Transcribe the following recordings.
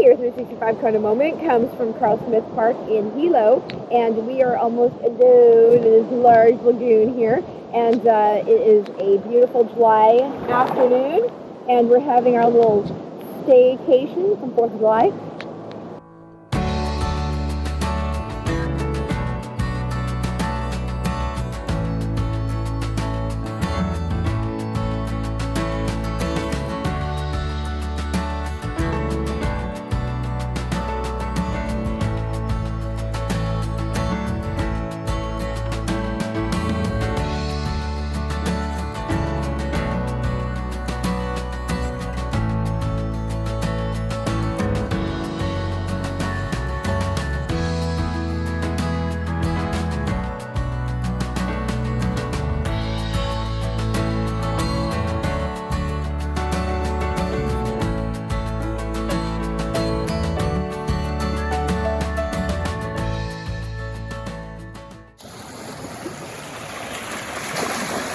Your 365 kind of moment comes from Carl Smith Park in Hilo, and we are almost alone in this large lagoon here, and it is a beautiful July afternoon, and we're having our little staycation from 4th of July.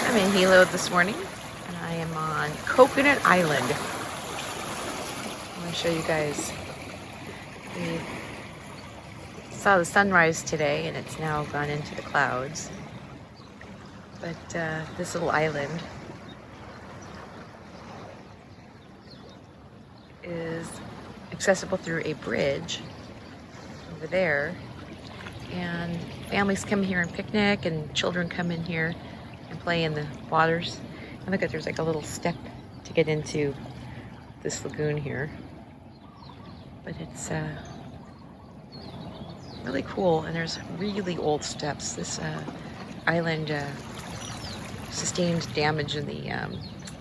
I'm in Hilo this morning, and I am on Coconut Island. I want to show you guys. We saw the sunrise today, and it's now gone into the clouds. But this little island is accessible through a bridge over there, and families come here and picnic, and children come in here and play in the waters. And look at, there's like a little step to get into this lagoon here. But it's really cool, and there's really old steps. This island sustained damage in the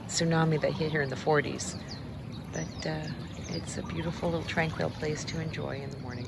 tsunami that hit here in the 40s. But it's a beautiful little tranquil place to enjoy in the morning.